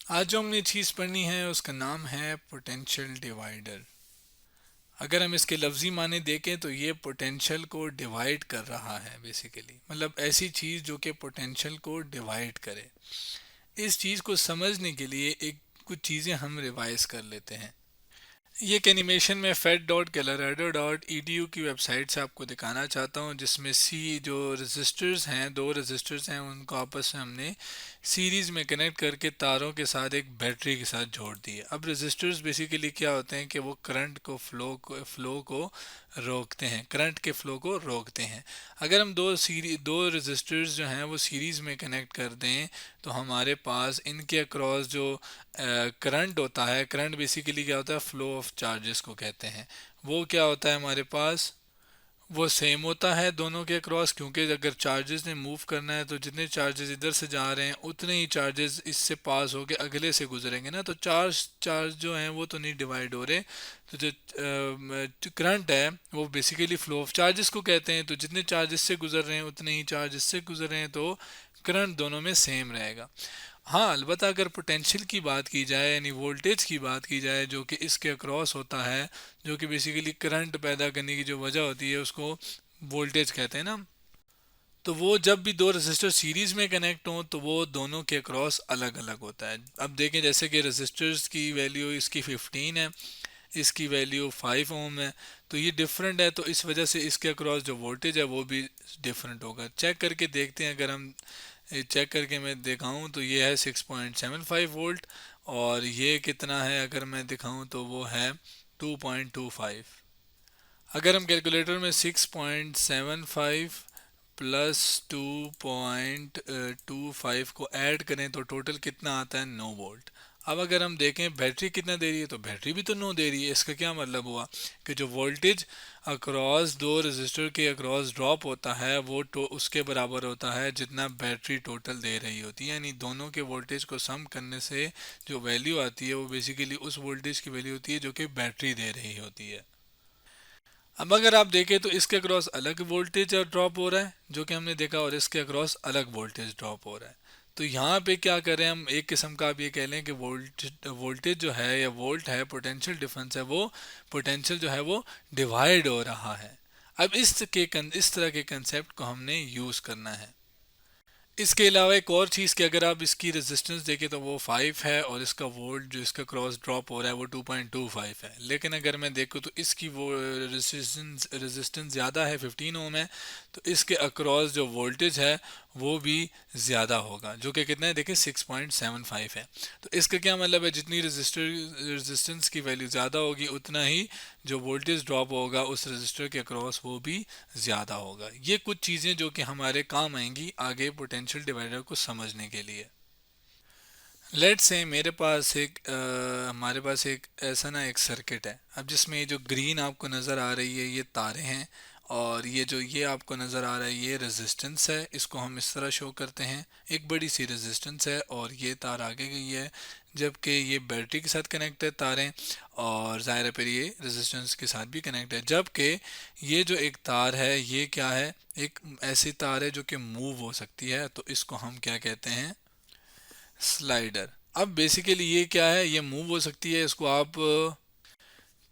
आज जो हमने चीज़ पढ़नी है उसका नाम है पोटेंशियल डिवाइडर। अगर हम इसके लफ्ज़ी माने देखें तो ये पोटेंशियल को डिवाइड कर रहा है बेसिकली, मतलब ऐसी चीज़ जो कि पोटेंशियल को डिवाइड करे। इस चीज़ को समझने के लिए एक कुछ चीज़ें हम रिवाइज कर लेते हैं। ये एक एनिमेशन में fed.colorado.edu की वेबसाइट से आपको दिखाना चाहता हूँ, जिसमें सी जो रजिस्टर्स हैं, दो रजिस्टर्स हैं, उनको आपस में हमने सीरीज़ में कनेक्ट करके तारों के साथ एक बैटरी के साथ जोड़ दिए। अब रजिस्टर्स बेसिकली क्या होते हैं कि वो करंट को फ्लो को रोकते हैं, करंट के फ्लो को रोकते हैं। अगर हम दो रजिस्टर्स जो हैं वो सीरीज़ में कनेक्ट कर दें तो हमारे पास इनके अक्रॉस जो करंट होता है, करंट बेसिकली क्या होता है, फ्लो ऑफ चार्जेस को कहते हैं। वो क्या होता है हमारे पास, वो सेम होता है दोनों के अक्रॉस, क्योंकि अगर चार्जेस ने मूव करना है तो जितने चार्जेस इधर से जा रहे हैं उतने ही चार्जेस इससे पास होके अगले से गुजरेंगे ना, तो चार्ज चार्ज जो हैं वो तो नहीं डिवाइड हो रहे। तो जो करंट है वो बेसिकली फ्लो ऑफ चार्जेस को कहते हैं, तो जितने चार्ज इससे गुजर रहे हैं उतने ही चार्ज इससे गुजर रहे हैं, तो करंट दोनों में सेम रहेगा। हाँ, अलबत्ता अगर पोटेंशियल की बात की जाए यानी वोल्टेज की बात की जाए जो कि इसके अक्रॉस होता है, जो कि बेसिकली करंट पैदा करने की जो वजह होती है उसको वोल्टेज कहते हैं ना, तो वो जब भी दो रेजिस्टर सीरीज में कनेक्ट हों तो वो दोनों के अक्रॉस अलग अलग होता है। अब देखें जैसे कि रेजिस्टर्स की वैल्यू इसकी 15 है, इसकी वैल्यू 5 ओम है, तो ये डिफरेंट है, तो इस वजह से इसके अक्रॉस जो वोल्टेज है वो भी डिफरेंट होगा। चेक करके देखते हैं, अगर हम चेक करके मैं दिखाऊं तो ये है 6.75 वोल्ट, और ये कितना है अगर मैं दिखाऊं तो वो है 2.25। अगर हम कैलकुलेटर में 6.75 प्लस 2.25 को ऐड करें तो टोटल कितना आता है, 9 वोल्ट। अब अगर हम देखें बैटरी कितना दे रही है, तो बैटरी भी तो 9 दे रही है। इसका क्या मतलब हुआ कि जो वोल्टेज अक्रॉस दो रेजिस्टर के अक्रॉस ड्रॉप होता है वो तो उसके बराबर होता है जितना बैटरी टोटल दे रही होती है, यानी दोनों के वोल्टेज को सम करने से जो वैल्यू आती है वो बेसिकली उस वोल्टेज की वैल्यू होती है जो कि बैटरी दे रही होती है। अब अगर आप देखें तो इसके अक्रॉस अलग वोल्टेज ड्रॉप हो रहा है जो कि हमने देखा, और इसके अक्रॉस अलग वोल्टेज ड्रॉप हो रहा है। तो यहाँ पे क्या करें हम, एक किस्म का आप ये कह लें कि वोल्टेज जो है या वोल्ट है, पोटेंशियल डिफरेंस है, वो पोटेंशियल जो है वो डिवाइड हो रहा है। अब इस तरह के कंसेप्ट को हमने यूज़ करना है। इसके अलावा एक और चीज़ कि अगर आप इसकी रेजिस्टेंस देखें तो वो 5 है, और इसका वोल्ट जो इसका क्रॉस ड्रॉप हो रहा है वो 2.25 है। लेकिन अगर मैं देखूँ तो इसकी वो रेजिस्टेंस ज़्यादा है, 15 ओम है, तो इसके अक्रॉस जो वोल्टेज है वो भी ज़्यादा होगा, जो कि कितना है देखिए 6.75 है। तो इसका क्या मतलब है, जितनी रेजिस्टेंस की वैल्यू ज़्यादा होगी उतना ही जो वोल्टेज ड्रॉप होगा उस रजिस्टर के अक्रॉस वो भी ज़्यादा होगा। ये कुछ चीज़ें जो कि हमारे काम आएंगी आगे पोटेंशियल डिवाइडर को समझने के लिए। लेट्स से हमारे पास एक ऐसा ना एक सर्किट है, अब जिसमें ये जो ग्रीन आपको नज़र आ रही है ये तारें हैं, और ये आपको नज़र आ रहा है ये रेजिस्टेंस है। इसको हम इस तरह शो करते हैं, एक बड़ी सी रेजिस्टेंस है और ये तार आगे गई है, जबकि ये बैटरी के साथ कनेक्ट है तारें, और ज़ाहिर है फिर ये रेजिस्टेंस के साथ भी कनेक्ट है। जबकि ये जो एक तार है ये क्या है, एक ऐसी तार है जो कि मूव हो सकती है, तो इसको हम क्या कहते हैं, स्लाइडर। अब बेसिकली ये क्या है, ये मूव हो सकती है, इसको आप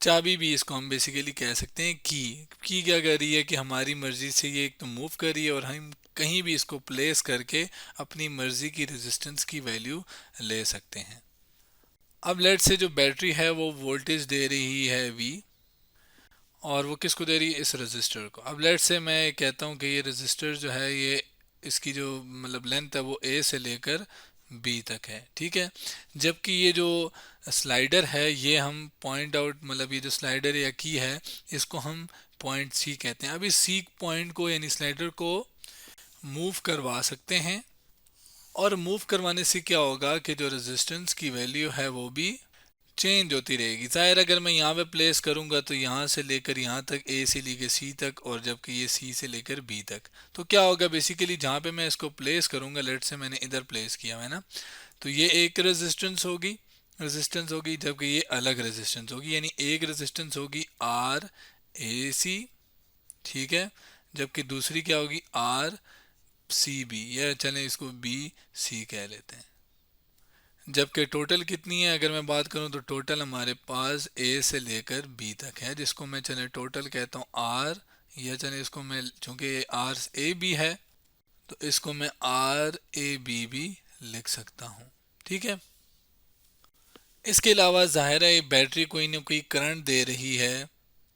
चाबी भी इसको हम बेसिकली कह सकते हैं। की क्या कर रही है कि हमारी मर्जी से ये एक तो मूव कर रही है, और हम कहीं भी इसको प्लेस करके अपनी मर्जी की रेजिस्टेंस की वैल्यू ले सकते हैं। अब लेट से जो बैटरी है वो वोल्टेज दे रही है वी, और वो किसको दे रही है, इस रजिस्टर को। अब लेट से मैं कहता हूँ कि ये रजिस्टर जो है ये इसकी जो मतलब लेंथ है वो ए से लेकर बी तक है, ठीक है। जबकि ये जो स्लाइडर है ये हम पॉइंट आउट, मतलब ये जो स्लाइडर या की है इसको हम पॉइंट सी कहते हैं। अब इस सी पॉइंट को यानी स्लाइडर को मूव करवा सकते हैं, और मूव करवाने से क्या होगा कि जो रेजिस्टेंस की वैल्यू है वो भी चेंज होती रहेगी। ज़ाहिर अगर मैं यहाँ पे प्लेस करूँगा तो यहाँ से लेकर यहाँ तक, ए से लेकर सी तक, और जबकि ये सी से लेकर बी तक, तो क्या होगा बेसिकली जहाँ पे मैं इसको प्लेस करूँगा, लेट से मैंने इधर प्लेस किया है ना, तो ये एक रेजिस्टेंस होगी, जबकि ये अलग रेजिस्टेंस होगी, यानी एक रेजिस्टेंस होगी आर ए सी, ठीक है, जबकि दूसरी क्या होगी आर सी बी, या चलें इसको बी सी कह लेते हैं। जबकि टोटल कितनी है अगर मैं बात करूं तो टोटल हमारे पास ए से लेकर बी तक है, जिसको मैं चले टोटल कहता हूं आर, या चले इसको मैं चूंकि आर ए बी है तो इसको मैं आर ए बी भी लिख सकता हूं। ठीक है, इसके अलावा जाहिर है बैटरी कोई ना कोई करंट दे रही है।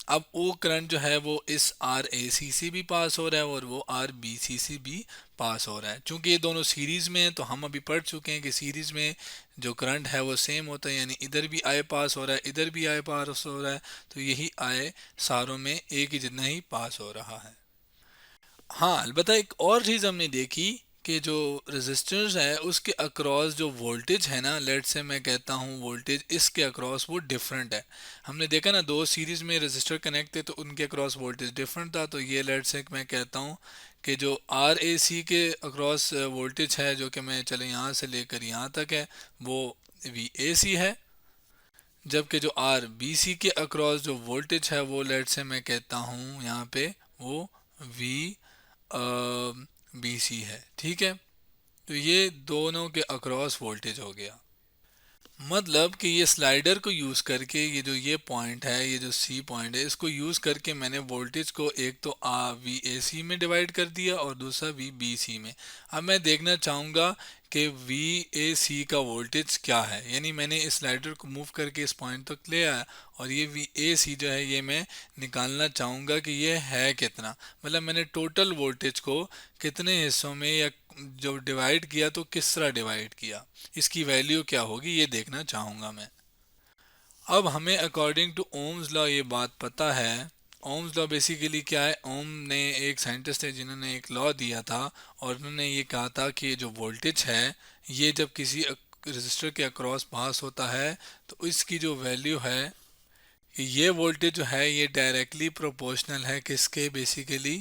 अब वो करंट जो है वो इस आर ए सी से भी पास हो रहा है और वो आर बी सी से भी पास हो रहा है। चूंकि ये दोनों सीरीज में हैं तो हम अभी पढ़ चुके हैं कि सीरीज में जो करंट है वो सेम होता है, यानी इधर भी आई पास हो रहा है इधर भी आई पास हो रहा है, तो यही आई सारों में एक ही जितना ही पास हो रहा है। हाँ, अलबत्ता एक और चीज़ हमने देखी कि जो रेजिस्टेंस है उसके अक्रॉस जो वोल्टेज है ना, लेट से मैं कहता हूँ वोल्टेज इसके अक्रॉस वो डिफरेंट है। हमने देखा ना दो सीरीज में रेजिस्टर कनेक्ट थे तो उनके अक्रॉस वोल्टेज डिफरेंट था, तो ये लेट से मैं कहता हूँ कि जो आर ए सी के अक्रॉस वोल्टेज है जो कि मैं चले यहाँ से लेकर यहाँ तक है वो वी ए सी है, जबकि जो आर बी सी के अक्रॉस जो वोल्टेज है वो लेट से मैं कहता हूँ यहाँ पे वो वी बी सी है। ठीक है, तो ये दोनों के अक्रॉस वोल्टेज हो गया। मतलब कि ये स्लाइडर को यूज़ करके ये जो ये पॉइंट है, ये जो सी पॉइंट है, इसको यूज़ करके मैंने वोल्टेज को एक तो वी ए सी में डिवाइड कर दिया और दूसरा वी बी सी में। अब मैं देखना चाहूँगा कि वी ए सी का वोल्टेज क्या है, यानी मैंने इस स्लाइडर को मूव करके इस पॉइंट तक ले आया और ये वी ए सी जो है ये मैं निकालना चाहूँगा कि ये है कितना। मतलब मैंने टोटल वोल्टेज को कितने हिस्सों में या जो डिवाइड किया तो किस तरह डिवाइड किया, इसकी वैल्यू क्या होगी ये देखना चाहूँगा मैं। अब हमें अकॉर्डिंग टू ओम्स लॉ ये बात पता है। ओम्स लॉ बेसिकली क्या है, ओम ने एक साइंटिस्ट है जिन्होंने एक लॉ दिया था और उन्होंने ये कहा था कि जो वोल्टेज है ये जब किसी रजिस्टर के अक्रॉस पास होता है तो इसकी जो वैल्यू है ये वोल्टेज जो है ये डायरेक्टली प्रोपोर्शनल है किसके, बेसिकली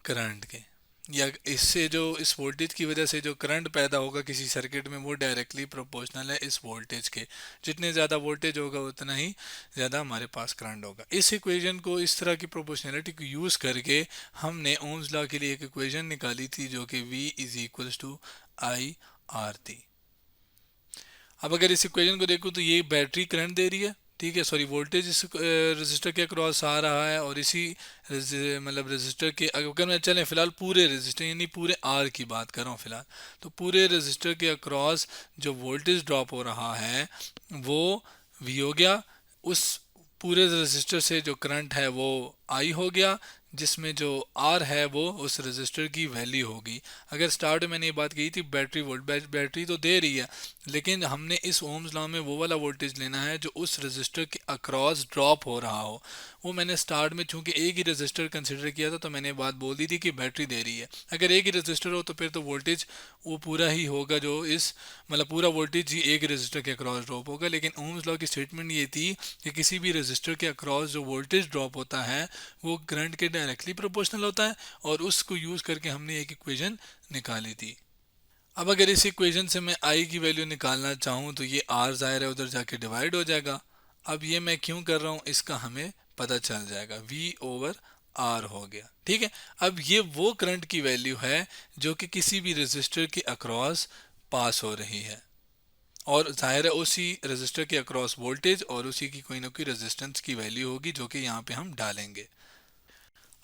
करंट के, या इससे जो इस वोल्टेज की वजह से जो करंट पैदा होगा किसी सर्किट में वो डायरेक्टली प्रोपोर्शनल है इस वोल्टेज के। जितने ज़्यादा वोल्टेज होगा उतना ही ज़्यादा हमारे पास करंट होगा। इस इक्वेशन को, इस तरह की प्रोपोर्शनलिटी को यूज़ करके हमने ओम्स लॉ के लिए एक इक्वेशन निकाली थी जो कि V is equals to I R थी। अब अगर इस इक्वेशन को देखो तो ये बैटरी करंट दे रही है, ठीक है, सॉरी वोल्टेज इस रजिस्टर के अक्रॉस आ रहा है और इसी मतलब रजिस्टर के अगर मैं चलें फ़िलहाल पूरे रजिस्टर यानी पूरे आर की बात कर रहा हूँ फ़िलहाल, तो पूरे रजिस्टर के अक्रॉस जो वोल्टेज ड्रॉप हो रहा है वो वी हो गया, उस पूरे रजिस्टर से जो करंट है वो आई हो गया, जिसमें जो आर है वो उस रजिस्टर की वैल्यू होगी। अगर स्टार्ट में मैंने ये बात कही थी बैटरी बैटरी तो दे रही है लेकिन हमने इस ओम्स लॉ में वो वाला वोल्टेज लेना है जो उस रजिस्टर के अक्रॉस ड्रॉप हो रहा हो। वो मैंने स्टार्ट में चूंकि एक ही रजिस्टर कंसिडर किया था तो मैंने बात बोल दी थी कि बैटरी दे रही है। अगर एक ही रजिस्टर हो तो फिर तो वोल्टेज वो पूरा ही होगा जो इस मतलब पूरा वोल्टेज ही एक रजिस्टर के अक्रॉस ड्रॉप होगा। लेकिन ओम्स लॉ की स्टेटमेंट ये थी कि किसी भी रजिस्टर के अक्रॉस जो वोल्टेज ड्रॉप होता है वो करंट के डायरेक्टली प्रोपोर्शनल होता है और उसको यूज़ करके हमने एक इक्वेशन निकाली थी। अब अगर इस इक्वेशन से मैं आई की वैल्यू निकालना चाहूँ तो ये आर ज़ाहिर है उधर जाके डिवाइड हो जाएगा। अब ये मैं क्यों कर रहा हूँ इसका हमें पता चल जाएगा, वी ओवर आर हो गया। ठीक है, अब ये वो करंट की वैल्यू है जो कि किसी भी रजिस्टर के अक्रॉस पास हो रही है और जाहिर है उसी रजिस्टर के अक्रॉस वोल्टेज और उसी की कोई ना कोई रेजिस्टेंस की वैल्यू होगी जो कि यहाँ पे हम डालेंगे।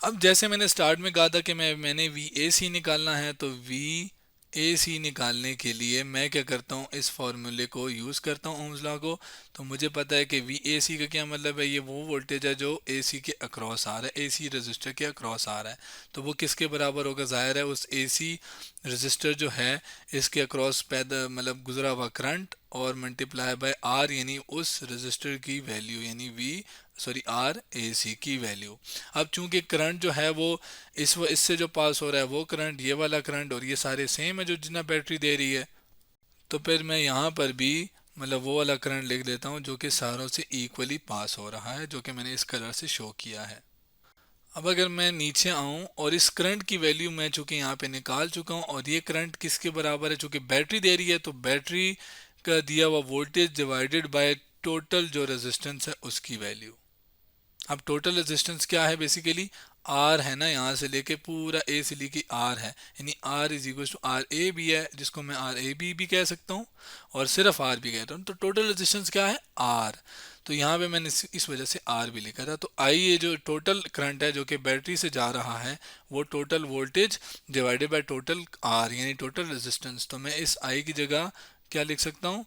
अब जैसे मैंने स्टार्ट में कहा था कि मैंने वी ए सी निकालना है, तो वी ए सी निकालने के लिए मैं क्या करता हूँ इस फॉर्मूले को यूज़ करता हूँ ओम्स लॉ को। तो मुझे पता है कि वी ए सी का क्या मतलब है, ये वो वोल्टेज है जो ए सी के अक्रॉस आ रहा है, ए सी रजिस्टर के अक्रॉस आ रहा है। तो वो किसके बराबर होगा, ज़ाहिर है उस ए सी रजिस्टर जो है इसके अक्रॉस पैदा मतलब गुजरा हुआ करंट और मल्टीप्लाई बाय आर यानी उस रजिस्टर की वैल्यू यानी आर ए सी की वैल्यू। अब चूंकि करंट जो है वो इससे जो पास हो रहा है वो करंट, ये वाला करंट और ये सारे सेम है जो जितना बैटरी दे रही है, तो फिर मैं यहाँ पर भी मतलब वो वाला करंट लिख देता हूँ जो कि सारों से इक्वली पास हो रहा है, जो कि मैंने इस कलर से शो किया है। अब अगर मैं नीचे आऊं और इस करंट की वैल्यू मैं चूंकि यहाँ पे निकाल चुका हूँ और ये करंट किसके बराबर है, चूंकि बैटरी दे रही है तो बैटरी का दिया हुआ वोल्टेज डिवाइडेड बाय टोटल जो रेजिस्टेंस है उसकी वैल्यू। अब टोटल रेजिस्टेंस क्या है, बेसिकली आर है ना, यहाँ से लेके पूरा ए से लेके आर है, यानी R is equal to R A B है, जिसको मैं आर ए बी भी कह सकता हूँ और सिर्फ आर भी कहता हूँ। तो टोटल रेजिस्टेंस क्या है, आर। तो यहाँ पे मैंने इस वजह से आर भी लिखा था। तो आई ये जो टोटल करंट है जो कि बैटरी से जा रहा है, वो total voltage divided by total R यानी टोटल रेजिस्टेंस। तो मैं इस आई की जगह क्या लिख सकता हूँ,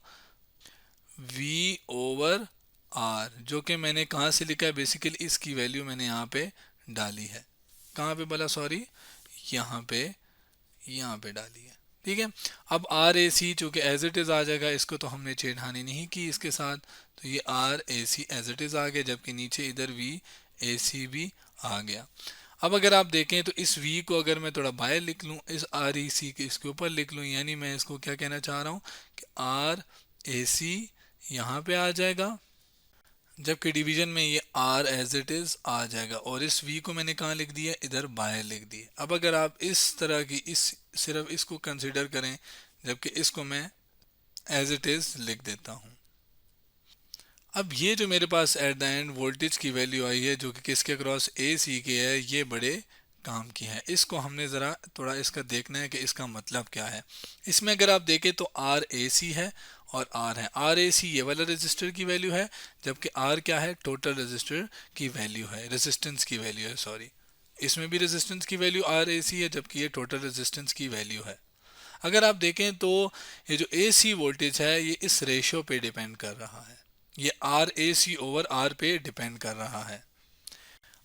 V ओवर आर, जो कि मैंने कहाँ से लिखा है, बेसिकली इसकी वैल्यू मैंने यहाँ पे डाली है। कहाँ पे बोला, सॉरी, यहाँ पे, यहाँ पे डाली है। ठीक है, अब आर ए सी चूँकि एज इट इज़ आ जाएगा, इसको तो हमने छेड़खानी नहीं की इसके साथ, तो ये R A C as it is आ गया, जबकि नीचे इधर वी ए सी भी आ गया। अब अगर आप देखें तो इस v को अगर मैं थोड़ा बाहर लिख लूँ, इस आर ई सी के इसके ऊपर लिख लूँ, यानी मैं इसको क्या कहना चाह रहा हूँ कि आर ए सी यहाँ पे आ जाएगा, जबकि डिवीजन में ये r एज इट इज़ आ जाएगा, और इस v को मैंने कहाँ लिख दिया, इधर बाहर लिख दिया। अब अगर आप इस तरह की सिर्फ इसको कंसिडर करें, जबकि इसको मैं एज इट इज़ लिख देता हूँ। अब ये जो मेरे पास एट द एंड वोल्टेज की वैल्यू आई है, जो कि किसके अक्रॉस ए सी के है, ये बड़े काम की है। इसको हमने ज़रा थोड़ा इसका देखना है कि इसका मतलब क्या है। इसमें अगर आप देखें तो आर ए सी है और आर है, आर ए सी ये वाला रजिस्टर की वैल्यू है, जबकि आर क्या है, टोटल रजिस्टर की वैल्यू है, रेजिस्टेंस की वैल्यू है, सॉरी। इसमें भी रेजिस्टेंस की वैल्यू आर ए सी है, जबकि ये टोटल रेजिस्टेंस की वैल्यू है। अगर आप देखें तो ये जो ए सी वोल्टेज है, ये इस रेशियो पे डिपेंड कर रहा है, ये R A C over R पे डिपेंड कर रहा है।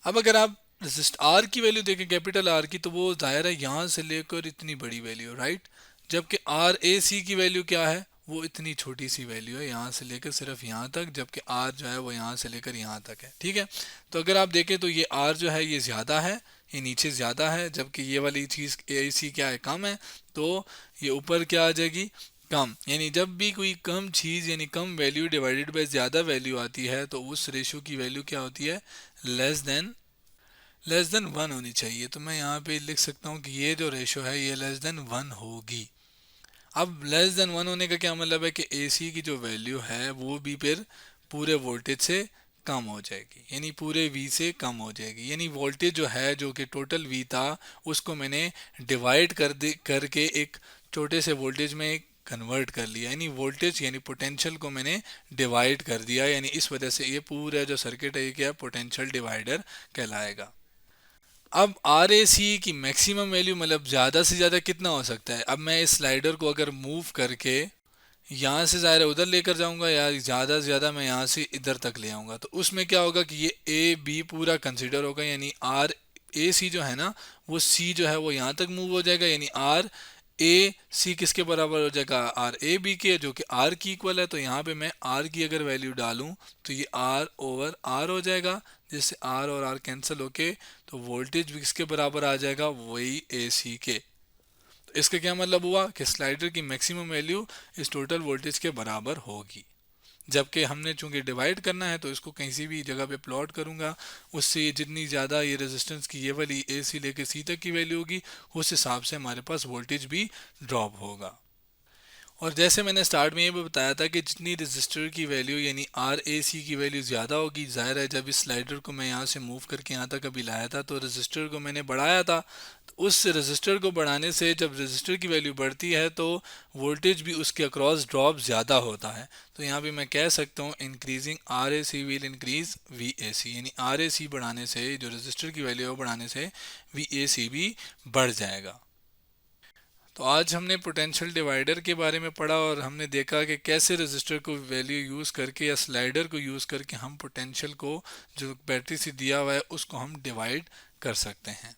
अब अगर आप रजिस्ट आर की वैल्यू देखें, कैपिटल आर की, तो वो जाहिर है यहाँ से लेकर इतनी बड़ी वैल्यू, राइट, जबकि आर ए सी की वैल्यू क्या है, वो इतनी छोटी सी वैल्यू है, यहाँ से लेकर सिर्फ यहाँ तक, जबकि आर जो है वो यहाँ से लेकर यहाँ तक है। ठीक है, तो अगर आप देखें तो ये आर जो है ये ज़्यादा है, ये नीचे ज़्यादा है, जबकि ये वाली चीज़ ए सी क्या है, कम है, तो ये ऊपर क्या आ जाएगी, कम। यानी जब भी कोई कम चीज़ यानी कम वैल्यू डिवाइडेड बाय ज़्यादा वैल्यू आती है, तो उस रेशो की वैल्यू क्या होती है, लेस देन वन होनी चाहिए। तो मैं यहाँ पे लिख सकता हूँ कि ये जो रेशो है ये लेस देन वन होगी। अब लेस देन वन होने का क्या मतलब है कि AC की जो वैल्यू है वो भी फिर पूरे वोल्टेज से कम हो जाएगी, यानी पूरे V से कम हो जाएगी। यानी वोल्टेज जो है, जो कि टोटल V था, उसको मैंने डिवाइड करके एक छोटे से वोल्टेज में कन्वर्ट कर लिया, यानी वोल्टेज यानी पोटेंशियल को मैंने डिवाइड कर दिया, यानी इस वजह से ये पूरा जो सर्किट है ये क्या, पोटेंशियल डिवाइडर कहलाएगा। अब आर ए सी की मैक्सिमम वैल्यू मतलब ज़्यादा से ज़्यादा कितना हो सकता है। अब मैं इस स्लाइडर को अगर मूव करके यहाँ से ज़ाहिर है उधर लेकर जाऊँगा, या ज़्यादा से ज़्यादा मैं यहाँ से इधर तक ले आऊँगा, तो उसमें क्या होगा कि ये ए बी पूरा कंसिडर होगा, यानी आर ए सी जो है ना, वो सी जो है वो यहाँ तक मूव हो जाएगा, यानी आर ए सी किसके बराबर हो जाएगा, आर ए बी के, जो कि आर की इक्वल है। तो यहाँ पे मैं आर की अगर वैल्यू डालूँ तो ये आर ओवर आर हो जाएगा, जिससे आर और आर कैंसिल होके तो वोल्टेज भी किसके बराबर आ जाएगा, वही ए सी के। तो इसका क्या मतलब हुआ कि स्लाइडर की मैक्सिमम वैल्यू इस टोटल वोल्टेज के बराबर होगी। जबकि हमने चूंकि डिवाइड करना है तो इसको कहीं भी जगह पे प्लॉट करूंगा, उससे जितनी ज़्यादा ये रेजिस्टेंस की ये वाली ए सी लेके सी तक की वैल्यू होगी, उस हिसाब से हमारे पास वोल्टेज भी ड्रॉप होगा। और जैसे मैंने स्टार्ट में ये भी बताया था कि जितनी रजिस्टर की वैल्यू यानी आर ए सी की वैल्यू ज़्यादा होगी, ज़ाहिर है जब इस स्लाइडर को मैं यहाँ से मूव करके यहाँ तक अभी लाया था तो रजिस्टर को मैंने बढ़ाया था, तो उस रजिस्टर को बढ़ाने से जब रजिस्टर की वैल्यू बढ़ती है तो वोल्टेज भी उसके अक्रॉस ड्रॉप ज़्यादा होता है। तो यहाँ पे मैं कह सकता हूँ increasing R A C will increase V A C, यानी आर ए सी बढ़ाने से, जो रजिस्टर की वैल्यू है वो बढ़ाने से वी ए सी भी बढ़ जाएगा। तो आज हमने पोटेंशियल डिवाइडर के बारे में पढ़ा और हमने देखा कि कैसे रजिस्टर को वैल्यू यूज़ करके या स्लाइडर को यूज़ करके हम पोटेंशियल को जो बैटरी से दिया हुआ है उसको हम डिवाइड कर सकते हैं।